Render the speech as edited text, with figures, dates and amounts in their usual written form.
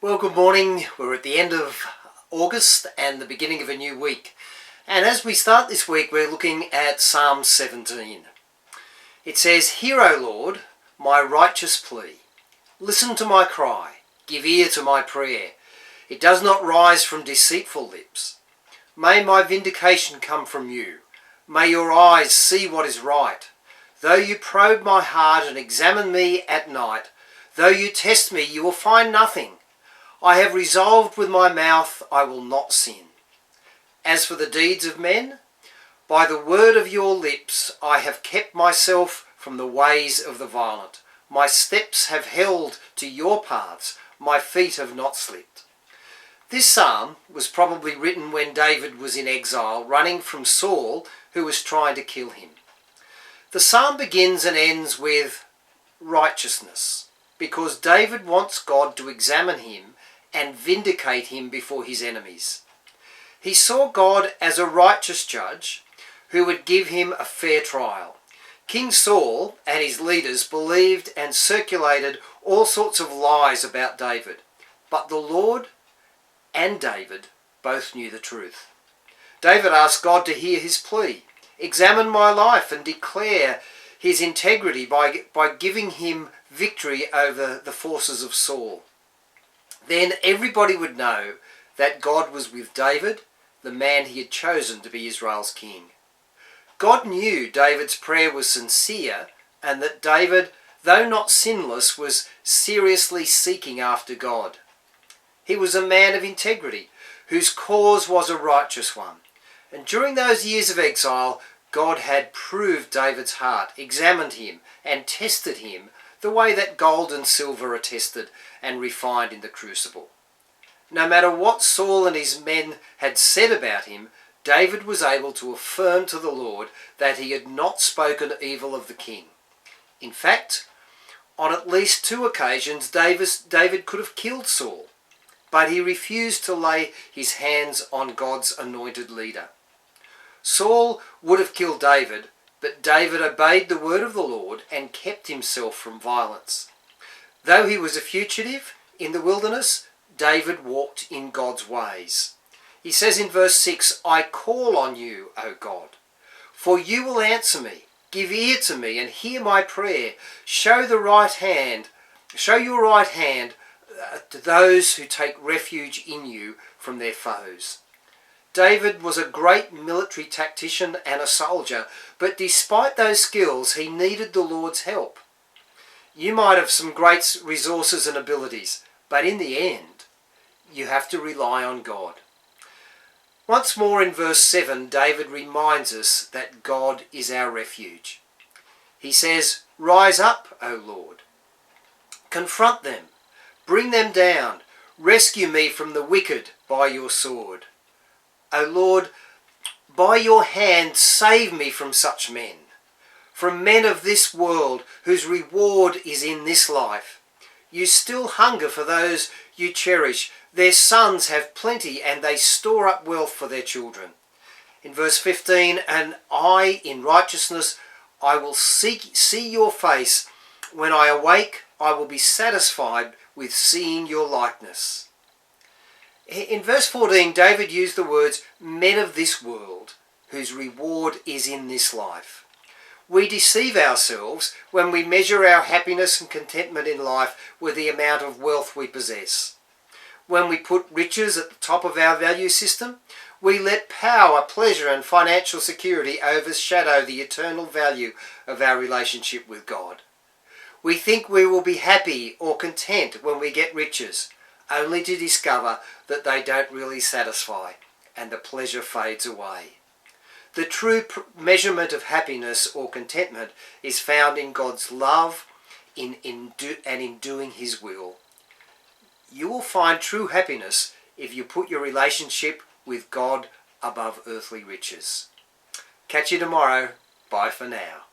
Well, good morning. We're at the end of August and the beginning of a new week. And as we start this week, we're looking at Psalm 17. It says, "Hear, O Lord, my righteous plea. Listen to my cry. Give ear to my prayer. It does not rise from deceitful lips. May my vindication come from you. May your eyes see what is right. Though you probe my heart and examine me at night, though you test me, you will find nothing. I have resolved with my mouth, I will not sin. As for the deeds of men, by the word of your lips I have kept myself from the ways of the violent. My steps have held to your paths, my feet have not slipped." This psalm was probably written when David was in exile, running from Saul, who was trying to kill him. The psalm begins and ends with righteousness, because David wants God to examine him and vindicate him before his enemies. He saw God as a righteous judge who would give him a fair trial. King Saul and his leaders believed and circulated all sorts of lies about David, but the Lord and David both knew the truth. David asked God to hear his plea, examine my life and declare his integrity by giving him victory over the forces of Saul. Then everybody would know that God was with David, the man he had chosen to be Israel's king. God knew David's prayer was sincere and that David, though not sinless, was seriously seeking after God. He was a man of integrity, whose cause was a righteous one. And during those years of exile, God had proved David's heart, examined him, and tested him the way that gold and silver are tested and refined in the crucible. No matter what Saul and his men had said about him, David was able to affirm to the Lord that he had not spoken evil of the king. In fact, on at least 2 occasions, David could have killed Saul, but he refused to lay his hands on God's anointed leader. Saul would have killed David, but David obeyed the word of the Lord and kept himself from violence. Though he was a fugitive in the wilderness, David walked in God's ways. He says in verse 6, "I call on you, O God, for you will answer me. Give ear to me and hear my prayer. Show your right hand to those who take refuge in you from their foes." David was a great military tactician and a soldier, but despite those skills, he needed the Lord's help. You might have some great resources and abilities, but in the end, you have to rely on God. Once more in verse 7, David reminds us that God is our refuge. He says, "Rise up, O Lord. Confront them. Bring them down. Rescue me from the wicked by your sword. O Lord, by your hand save me from such men, from men of this world whose reward is in this life. You still hunger for those you cherish. Their sons have plenty and they store up wealth for their children." In verse 15, "And I, in righteousness, I will see your face. When I awake, I will be satisfied with seeing your likeness." In verse 14, David used the words, "men of this world, whose reward is in this life." We deceive ourselves when we measure our happiness and contentment in life with the amount of wealth we possess. When we put riches at the top of our value system, we let power, pleasure and financial security overshadow the eternal value of our relationship with God. We think we will be happy or content when we get riches, only to discover that they don't really satisfy and the pleasure fades away. The true measurement of happiness or contentment is found in God's love and in doing his will. You will find true happiness if you put your relationship with God above earthly riches. Catch you tomorrow. Bye for now.